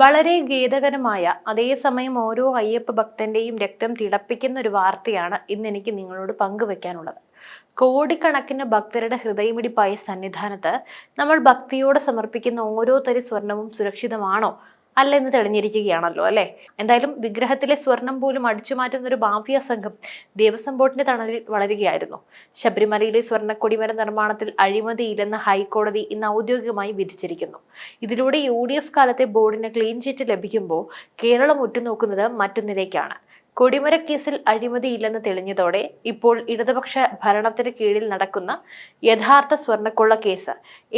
വളരെ ഖേദകരമായ അതേസമയം ഓരോ അയ്യപ്പ ഭക്തന്റെയും രക്തം തിളപ്പിക്കുന്ന ഒരു വാർത്തയാണ് ഇന്ന് എനിക്ക് നിങ്ങളോട് പങ്കുവെക്കാനുള്ളത്. കോടിക്കണക്കിന് ഭക്തരുടെ ഹൃദയമിടിപ്പായ സന്നിധാനത്ത് നമ്മൾ ഭക്തിയോടെ സമർപ്പിക്കുന്ന ഓരോ തരി സ്വർണവും സുരക്ഷിതമാണോ അല്ല എന്ന് തെളിഞ്ഞിരിക്കുകയാണല്ലോ അല്ലെ. എന്തായാലും വിഗ്രഹത്തിലെ സ്വർണം പോലും അടിച്ചു മാറ്റുന്ന ഒരു മാഫിയ സംഘം ദേവസ്വം ബോർഡിന്റെ തണലിൽ വളരുകയായിരുന്നു. ശബരിമലയിലെ സ്വർണ്ണ കൊടിമര നിർമ്മാണത്തിൽ അഴിമതിയില്ലെന്ന് ഹൈക്കോടതി ഇന്ന് ഔദ്യോഗികമായി വിധിച്ചിരിക്കുന്നു. ഇതിലൂടെ UDF കാലത്തെ ബോർഡിന് ക്ലീൻ ചിറ്റ് ലഭിക്കുമ്പോൾ കേരളം ഉറ്റുനോക്കുന്നത് മറ്റൊന്നിലേക്കാണ്. കൊടിമര കേസിൽ അഴിമതിയില്ലെന്ന് തെളിഞ്ഞതോടെ ഇപ്പോൾ ഇടതുപക്ഷ ഭരണത്തിന് കീഴിൽ നടക്കുന്ന യഥാർത്ഥ സ്വർണ്ണക്കൊള്ള കേസ്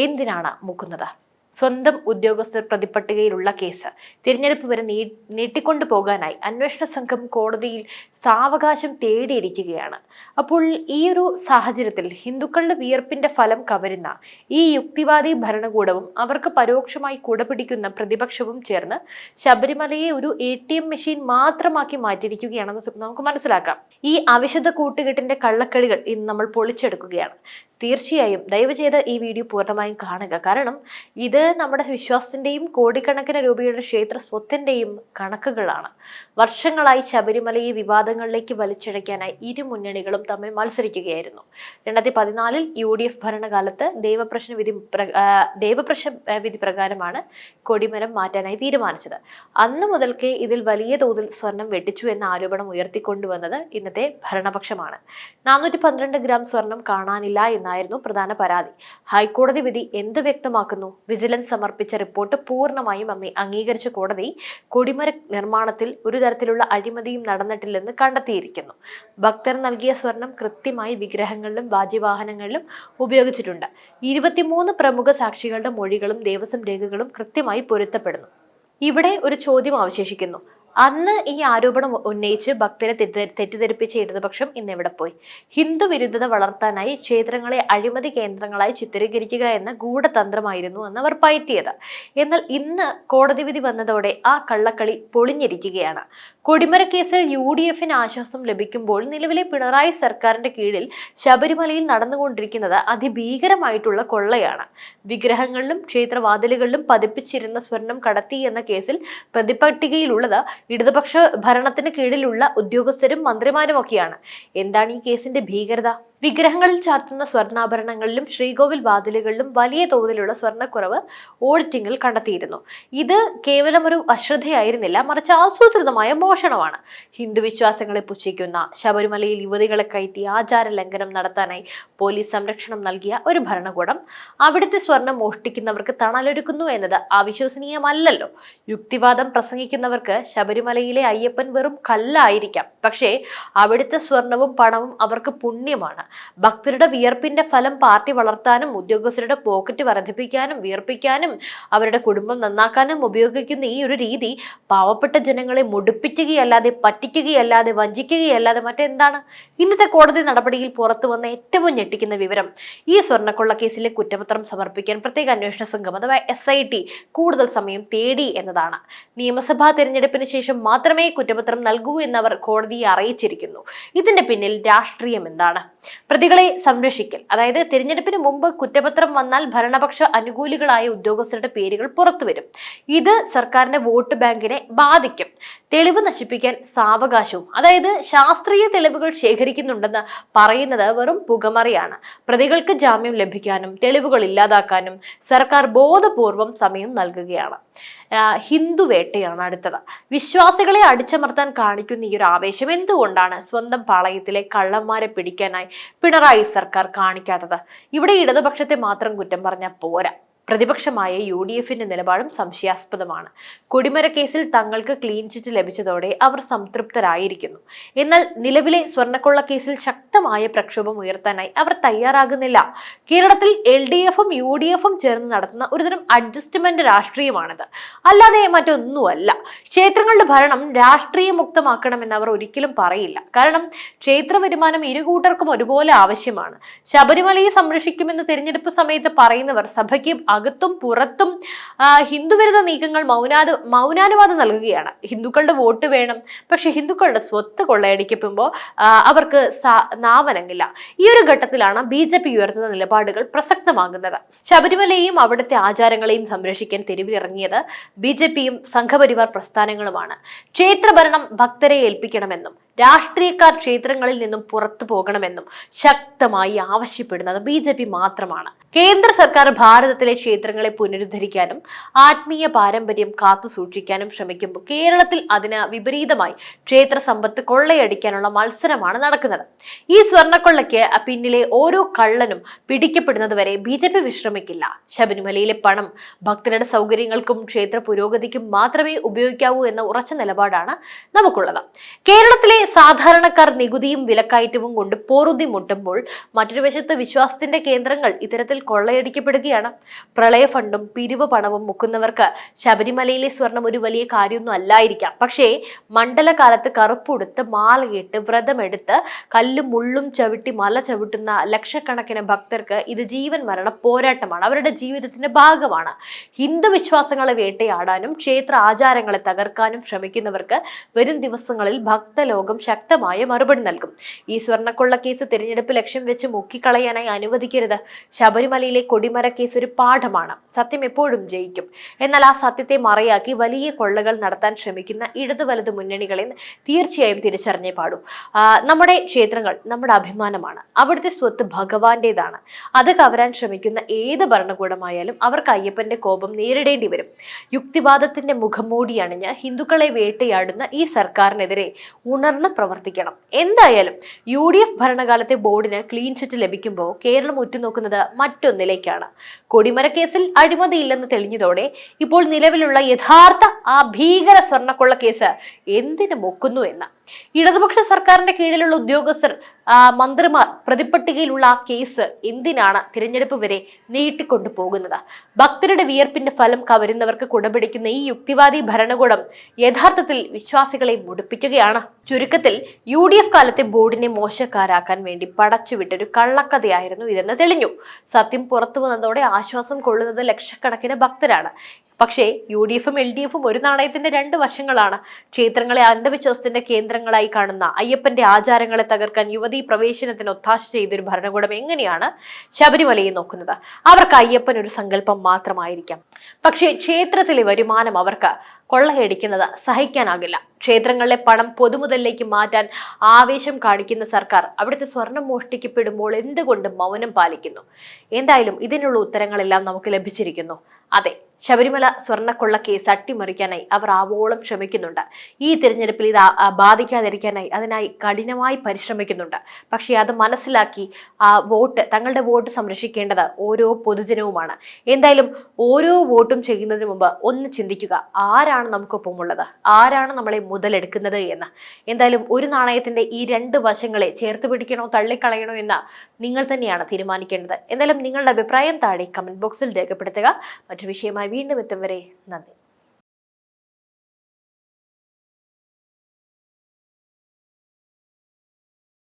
എന്തിനാണ് മുക്കുന്നത്? സ്വന്തം ഉദ്യോഗസ്ഥർ പ്രതിപട്ടികയിലുള്ള കേസ് തിരഞ്ഞെടുപ്പ് വരെ നീട്ടിക്കൊണ്ടു പോകാനായി അന്വേഷണ സംഘം കോടതിയിൽ സാവകാശം തേടിയിരിക്കുകയാണ്. അപ്പോൾ ഈ ഒരു സാഹചര്യത്തിൽ ഹിന്ദുക്കളുടെ വിയർപ്പിന്റെ ഫലം കവരുന്ന ഈ യുക്തിവാദി ഭരണകൂടവും അവർക്ക് പരോക്ഷമായി കുടപിടിക്കുന്ന പ്രതിപക്ഷവും ചേർന്ന് ശബരിമലയെ ഒരു ATM മെഷീൻ മാത്രമാക്കി മാറ്റിയിരിക്കുകയാണെന്ന് നമുക്ക് മനസ്സിലാക്കാം. ഈ അവിശുദ്ധ കൂട്ടുകെട്ടിന്റെ കള്ളക്കളികൾ ഇന്ന് നമ്മൾ പൊളിച്ചെടുക്കുകയാണ്. തീർച്ചയായും ദയവ് ചെയ്ത് ഈ വീഡിയോ പൂർണ്ണമായും കാണുക. കാരണം ഇത് നമ്മുടെ വിശ്വാസത്തിന്റെയും കോടിക്കണക്കിന് രൂപയുടെ ക്ഷേത്ര സ്വത്തിന്റെയും കണക്കുകളാണ്. വർഷങ്ങളായി ശബരിമലയെ വിവാദങ്ങളിലേക്ക് വലിച്ചിഴയ്ക്കാനായി ഇരു മുന്നണികളും തമ്മിൽ മത്സരിക്കുകയായിരുന്നു. 2014 UDF ഭരണകാലത്ത് ദേവപ്രശ്ന വിധി പ്രകാരമാണ് കൊടിമരം മാറ്റാനായി തീരുമാനിച്ചത്. അന്നു മുതൽക്കേ ഇതിൽ വലിയ തോതിൽ സ്വർണം വെട്ടിച്ചു എന്ന ആരോപണം ഉയർത്തിക്കൊണ്ടുവന്നത് ഇന്നത്തെ ഭരണപക്ഷമാണ്. 412 ഗ്രാം സ്വർണം കാണാനില്ല എന്നായിരുന്നു പ്രധാന പരാതി. ഹൈക്കോടതി വിധി എന്ത് വ്യക്തമാക്കുന്നു? വിജിലൻസ് സമർപ്പിച്ച റിപ്പോർട്ട് പൂർണ്ണമായും അംഗീകരിച്ച കോടതി കൊടിമര നിർമ്മാണത്തിൽ ഒരു തരത്തിലുള്ള അഴിമതിയും നടന്നിട്ടില്ലെന്ന് കണ്ടെത്തിയിരിക്കുന്നു. ഭക്തർ നൽകിയ സ്വർണം കൃത്യമായി വിഗ്രഹങ്ങളിലും വാദ്യവാഹനങ്ങളിലും ഉപയോഗിച്ചിട്ടുണ്ട്. 23 പ്രമുഖ സാക്ഷികളുടെ മൊഴികളും ദേവസ്വം രേഖകളും കൃത്യമായി പൊരുത്തപ്പെടുന്നു. ഇവിടെ ഒരു ചോദ്യം അവശേഷിക്കുന്നു. അന്ന് ഈ ആരോപണം ഉന്നയിച്ച് ഭക്തരെ തെറ്റിദ്ധരിപ്പിച്ച ഇടതുപക്ഷം ഇന്ന് എവിടെ പോയി? ഹിന്ദു വിരുദ്ധത വളർത്താനായി ക്ഷേത്രങ്ങളെ അഴിമതി കേന്ദ്രങ്ങളായി ചിത്രീകരിക്കുക എന്ന ഗൂഢതന്ത്രമായിരുന്നു അന്ന് അവർ പയറ്റിയത്. എന്നാൽ ഇന്ന് കോടതി വിധി വന്നതോടെ ആ കള്ളക്കളി പൊളിഞ്ഞിരിക്കുകയാണ്. കൊടിമര കേസിൽ UDFന് ആശ്വാസം ലഭിക്കുമ്പോൾ നിലവിലെ പിണറായി സർക്കാരിന്റെ കീഴിൽ ശബരിമലയിൽ നടന്നുകൊണ്ടിരിക്കുന്നത് അതിഭീകരമായിട്ടുള്ള കൊള്ളയാണ്. വിഗ്രഹങ്ങളിലും ക്ഷേത്രവാതിലുകളിലും പതിപ്പിച്ചിരുന്ന സ്വർണം കടത്തി എന്ന കേസിൽ പ്രതിപട്ടികയിലുള്ളത് ഇടതുപക്ഷ ഭരണത്തിന് കീഴിലുള്ള ഉദ്യോഗസ്ഥരും മന്ത്രിമാരുമൊക്കെയാണ്. എന്താണ് ഈ കേസിന്റെ ഭീകരത? വിഗ്രഹങ്ങളിൽ ചാർത്തുന്ന സ്വർണ്ണാഭരണങ്ങളിലും ശ്രീകോവിൽ വാതിലുകളിലും വലിയ തോതിലുള്ള സ്വർണ്ണക്കുറവ് ഓഡിറ്റിംഗിൽ കണ്ടെത്തിയിരുന്നു. ഇത് കേവലം ഒരു അശ്രദ്ധയായിരുന്നില്ല, മറിച്ച് ആസൂത്രിതമായ മോഷണമാണ്. ഹിന്ദു വിശ്വാസങ്ങളെ പുച്ഛിക്കുന്ന, ശബരിമലയിൽ യുവതികളെ കയറ്റി ആചാര ലംഘനം നടത്താനായി പോലീസ് സംരക്ഷണം നൽകിയ ഒരു ഭരണകൂടം അവിടുത്തെ സ്വർണം മോഷ്ടിക്കുന്നവർക്ക് തണലൊരുക്കുന്നു എന്നത് അവിശ്വസനീയമല്ലല്ലോ. യുക്തിവാദം പ്രസംഗിക്കുന്നവർക്ക് ശബരിമലയിലെ അയ്യപ്പൻ വെറും കല്ലായിരിക്കാം, പക്ഷേ അവിടുത്തെ സ്വർണവും പണവും അവർക്ക് പുണ്യമാണ്. ഭക്തരുടെ വിയർപ്പിന്റെ ഫലം പാർട്ടി വളർത്താനും ഉദ്യോഗസ്ഥരുടെ പോക്കറ്റ് വർദ്ധിപ്പിക്കാനും വിയർപ്പിക്കാനും അവരുടെ കുടുംബം നന്നാക്കാനും ഉപയോഗിക്കുന്ന ഈ ഒരു രീതി പാവപ്പെട്ട ജനങ്ങളെ മുടിപ്പിക്കുകയല്ലാതെ പറ്റിക്കുകയല്ലാതെ വഞ്ചിക്കുകയല്ലാതെ മറ്റെന്താണ്? ഇന്നത്തെ കോടതി നടപടിയിൽ പുറത്തു വന്ന ഏറ്റവും ഞെട്ടിക്കുന്ന വിവരം ഈ സ്വർണ്ണക്കൊള്ള കേസിലെ കുറ്റപത്രം സമർപ്പിക്കാൻ പ്രത്യേക അന്വേഷണ സംഘം അഥവാ SIT കൂടുതൽ സമയം തേടി എന്നതാണ്. നിയമസഭാ തെരഞ്ഞെടുപ്പിന് ശേഷം മാത്രമേ കുറ്റപത്രം നൽകൂ എന്നവർ കോടതിയെ അറിയിച്ചിരിക്കുന്നു. ഇതിന്റെ പിന്നിൽ രാഷ്ട്രീയം എന്താണ്? പ്രതികളെ സംരക്ഷിക്കൽ, അതായത് തിരഞ്ഞെടുപ്പിന് മുമ്പ് കുറ്റപത്രം വന്നാൽ ഭരണപക്ഷ അനുകൂലികളായ ഉദ്യോഗസ്ഥരുടെ പേരുകൾ പുറത്തുവരും. ഇത് സർക്കാരിന്റെ വോട്ട് ബാങ്കിനെ ബാധിക്കും. തെളിവ് നശിപ്പിക്കാൻ സാവകാശവും, അതായത് ശാസ്ത്രീയ തെളിവുകൾ ശേഖരിക്കുന്നുണ്ടെന്ന് പറയുന്നത് വെറും പുകമറിയാണ്. പ്രതികൾക്ക് ജാമ്യം ലഭിക്കാനും തെളിവുകൾ ഇല്ലാതാക്കാനും സർക്കാർ ബോധപൂർവം സമയം നൽകുകയാണ്. ഹിന്ദു വേട്ടയാണ് അടുത്തത്. വിശ്വാസികളെ അടിച്ചമർത്താൻ കാണിക്കുന്ന ഈ ഒരു ആവേശം എന്തുകൊണ്ടാണ് സ്വന്തം പാളയത്തിലെ കള്ളന്മാരെ പിടിക്കാനായി പിണറായി സർക്കാർ കാണിക്കാത്തത്? ഇവിടെ ഇടതുപക്ഷത്തെ മാത്രം കുറ്റം പറഞ്ഞാൽ പോരാ. പ്രതിപക്ഷമായ UDFന്റെ നിലപാടും സംശയാസ്പദമാണ്. കൊടിമര കേസിൽ തങ്ങൾക്ക് ക്ലീൻ ചിറ്റ് ലഭിച്ചതോടെ അവർ സംതൃപ്തരായിരിക്കുന്നു. എന്നാൽ നിലവിലെ സ്വർണ്ണക്കൊള്ള കേസിൽ ശക്തമായ പ്രക്ഷോഭം ഉയർത്താനായി അവർ തയ്യാറാകുന്നില്ല. കേരളത്തിൽ LDFും UDFും ചേർന്ന് നടത്തുന്ന ഒരുതരം അഡ്ജസ്റ്റ്മെന്റ് രാഷ്ട്രീയമാണിത്, അല്ലാതെ മറ്റൊന്നുമല്ല. ക്ഷേത്രങ്ങളുടെ ഭരണം രാഷ്ട്രീയ മുക്തമാക്കണമെന്ന് അവർ ഒരിക്കലും പറയില്ല. കാരണം ക്ഷേത്ര വരുമാനം ഇരുകൂട്ടർക്കും ഒരുപോലെ ആവശ്യമാണ്. ശബരിമലയെ സംരക്ഷിക്കുമെന്ന് തെരഞ്ഞെടുപ്പ് സമയത്ത് പറയുന്നവർ സഭയ്ക്ക് അകത്തും പുറത്തും ഹിന്ദുവിരുദ്ധ നീക്കങ്ങൾ മൗനാനുവാദം നൽകുകയാണ്. ഹിന്ദുക്കളുടെ വോട്ട് വേണം, പക്ഷെ ഹിന്ദുക്കളുടെ സ്വത്ത് കൊള്ളയടിക്കപ്പെടുമ്പോൾ അവർക്ക് നാവനങ്ങില്ല. ഈ ഒരു ഘട്ടത്തിലാണ് BJP ഉയർത്തുന്ന നിലപാടുകൾ പ്രസക്തമാകുന്നത്. ശബരിമലയെയും അവിടുത്തെ ആചാരങ്ങളെയും സംരക്ഷിക്കാൻ തെരുവിലിറങ്ങിയത് BJPയും സംഘപരിവാർ പ്രസ്ഥാനങ്ങളുമാണ്. ക്ഷേത്രഭരണം ഭക്തരെ ഏൽപ്പിക്കണമെന്നും രാഷ്ട്രീയക്കാർ ക്ഷേത്രങ്ങളിൽ നിന്നും പുറത്തു പോകണമെന്നും ശക്തമായി ആവശ്യപ്പെടുന്നത് BJP മാത്രമാണ്. കേന്ദ്ര സർക്കാർ ഭാരതത്തിലെ ക്ഷേത്രങ്ങളെ പുനരുദ്ധരിക്കാനും ആത്മീയ പാരമ്പര്യം കാത്തു സൂക്ഷിക്കാനും ശ്രമിക്കുമ്പോൾ കേരളത്തിൽ അതിന് വിപരീതമായി ക്ഷേത്ര സമ്പത്ത് കൊള്ളയടിക്കാനുള്ള മത്സരമാണ് നടക്കുന്നത്. ഈ സ്വർണ്ണക്കൊള്ളയ്ക്ക് പിന്നിലെ ഓരോ കള്ളനും പിടിക്കപ്പെടുന്നത് വരെ BJP വിശ്രമിക്കില്ല. ശബരിമലയിലെ പണം ഭക്തരുടെ സൗകര്യങ്ങൾക്കും ക്ഷേത്ര പുരോഗതിക്കും മാത്രമേ ഉപയോഗിക്കാവൂ എന്ന ഉറച്ച നിലപാടാണ് നമുക്കുള്ളത്. കേരളത്തിലെ സാധാരണക്കാർ നികുതിയും വിലക്കയറ്റവും കൊണ്ട് പോറുതി മുട്ടുമ്പോൾ മറ്റൊരു വശത്ത് വിശ്വാസത്തിന്റെ കേന്ദ്രങ്ങൾ ഇത്തരത്തിൽ കൊള്ളയടിക്കപ്പെടുകയാണ്. പ്രളയ ഫണ്ടും പിരിവ് പണവും മുക്കുന്നവർക്ക് ശബരിമലയിലെ സ്വർണം ഒരു വലിയ കാര്യമൊന്നും അല്ലായിരിക്കാം. പക്ഷേ മണ്ഡലകാലത്ത് കറുപ്പുടുത്ത് മാലയിട്ട് വ്രതമെടുത്ത് കല്ലും മുള്ളും ചവിട്ടി മല ചവിട്ടുന്ന ലക്ഷക്കണക്കിന് ഭക്തർക്ക് ഇത് ജീവൻ മരണ പോരാട്ടമാണ്, അവരുടെ ജീവിതത്തിന്റെ ഭാഗമാണ്. ഹിന്ദു വിശ്വാസങ്ങളെ വേട്ടയാടാനും ക്ഷേത്ര ആചാരങ്ങളെ തകർക്കാനും ശ്രമിക്കുന്നവർക്ക് വരും ദിവസങ്ങളിൽ ഭക്തലോകം ശക്തമായ മറുപടി നൽകും. ഈ സ്വർണ്ണക്കൊള്ള കേസ് തിരഞ്ഞെടുപ്പ് ലക്ഷ്യം വെച്ച് മുക്കിക്കളയാനായി അനുവദിക്കരുത്. ശബരിമലയിലെ കൊടിമര കേസ് ഒരു പാഠമാണ്. സത്യം എപ്പോഴും ജയിക്കും. എന്നാൽ ആ സത്യത്തെ മറയാക്കി വലിയ കൊള്ളകൾ നടത്താൻ ശ്രമിക്കുന്ന ഇടതു വലത് മുന്നണികളെ തീർച്ചയായും തിരിച്ചറിഞ്ഞേ പാടൂ. നമ്മുടെ ക്ഷേത്രങ്ങൾ നമ്മുടെ അഭിമാനമാണ്. അവിടുത്തെ സ്വത്ത് ഭഗവാന്റേതാണ്. അത് കവരാൻ ശ്രമിക്കുന്ന ഏത് ഭരണകൂടമായാലും അവർക്ക് അയ്യപ്പന്റെ കോപം നേരിടേണ്ടി വരും. യുക്തിവാദത്തിന്റെ മുഖംമൂടി അണിഞ്ഞ് ഹിന്ദുക്കളെ വേട്ടയാടുന്ന ഈ സർക്കാരിനെതിരെ ഉണർന്ന് പ്രവർത്തിക്കണം. എന്തായാലും UDF ഭരണകാലത്തെ ബോർഡിന് ക്ലീൻ ചിറ്റ് ലഭിക്കുമ്പോൾ കേരളം ഉറ്റുനോക്കുന്നത് മറ്റൊന്നിലേക്കാണ്. കൊടിമര കേസിൽ അഴിമതിയില്ലെന്ന് തെളിഞ്ഞതോടെ ഇപ്പോൾ നിലവിലുള്ള യഥാർത്ഥ ആ ഭീകര സ്വർണ്ണക്കൊള്ള കേസ് എന്തിനു മുക്കുന്നു എന്ന് ഇടതുപക്ഷ സർക്കാരിന്റെ കീഴിലുള്ള ഉദ്യോഗസ്ഥർ, മന്ത്രിമാർ പ്രതിപട്ടികയിലുള്ള ആ കേസ് എന്തിനാണ് തിരഞ്ഞെടുപ്പ് വരെ നീട്ടിക്കൊണ്ടു പോകുന്നത്? ഭക്തരുടെ വിയർപ്പിന്റെ ഫലം കവരുന്നവർക്ക് കുടപിടിക്കുന്ന ഈ യുക്തിവാദി ഭരണകൂടം യഥാർത്ഥത്തിൽ വിശ്വാസികളെ മുടിപ്പിക്കുകയാണ്. ചുരുക്കത്തിൽ UDF കാലത്തെ ബോർഡിനെ മോശക്കാരാക്കാൻ വേണ്ടി പടച്ചുവിട്ടൊരു കള്ളക്കഥയായിരുന്നു ഇതെന്ന് തെളിഞ്ഞു. സത്യം പുറത്തു വന്നതോടെ ആശ്വാസം കൊള്ളുന്നത് ലക്ഷക്കണക്കിന് ഭക്തരാണ്. പക്ഷേ UDFും LDFും ഒരു നാണയത്തിന്റെ രണ്ട് വശങ്ങളാണ്. ക്ഷേത്രങ്ങളെ അന്ധവിശ്വാസത്തിന്റെ കേന്ദ്രങ്ങളായി കാണുന്ന അയ്യപ്പന്റെ ആചാരങ്ങളെ തകർക്കാൻ യുവതീ പ്രവേശനത്തിന് ഒത്താശ ചെയ്തൊരു ഭരണകൂടം എങ്ങനെയാണ് ശബരിമലയെ നോക്കുന്നത്? അവർക്ക് അയ്യപ്പൻ ഒരു സങ്കല്പം മാത്രമായിരിക്കാം, പക്ഷേ ക്ഷേത്രത്തിലെ വരുമാനം അവർക്ക് കൊള്ളയടിക്കുന്നത് സഹിക്കാനാകില്ല. ക്ഷേത്രങ്ങളിലെ പണം പൊതുമുതലിലേക്ക് മാറ്റാൻ ആവേശം കാണിക്കുന്ന സർക്കാർ അവിടുത്തെ സ്വർണം മോഷ്ടിക്കപ്പെടുമ്പോൾ എന്തുകൊണ്ട് മൗനം പാലിക്കുന്നു? എന്തായാലും ഇതിനുള്ള ഉത്തരങ്ങളെല്ലാം നമുക്ക് ലഭിച്ചിരിക്കുന്നു. അതെ, ശബരിമല സ്വർണ്ണക്കൊള്ള കേസ് അട്ടിമറിക്കാനായി അവർ ആവോളം ശ്രമിക്കുന്നുണ്ട്. ഈ തിരഞ്ഞെടുപ്പിൽ ഇത് ബാധിക്കാതിരിക്കാനായി അതിനായി കഠിനമായി പരിശ്രമിക്കുന്നുണ്ട്. പക്ഷേ അത് മനസ്സിലാക്കി തങ്ങളുടെ വോട്ട് സംരക്ഷിക്കേണ്ടത് ഓരോ പൊതുജനവുമാണ്. എന്തായാലും ഓരോ വോട്ടും ചെയ്യുന്നതിന് മുമ്പ് ഒന്ന് ചിന്തിക്കുക, ആരാണ് നമുക്കൊപ്പമുള്ളത്, ആരാണ് നമ്മളെ മുതലെടുക്കുന്നത് എന്ന്. എന്തായാലും ഒരു നാണയത്തിന്റെ ഈ രണ്ട് വശങ്ങളെ ചേർത്ത് പിടിക്കണോ തള്ളിക്കളയണോ എന്ന് നിങ്ങൾ തന്നെയാണ് തീരുമാനിക്കേണ്ടത്. എന്തായാലും നിങ്ങളുടെ അഭിപ്രായം താഴെ കമന്റ് ബോക്സിൽ രേഖപ്പെടുത്തുക. മറ്റൊരു വിഷയമായി വീണ്ടും എത്തും വരെ നന്ദി.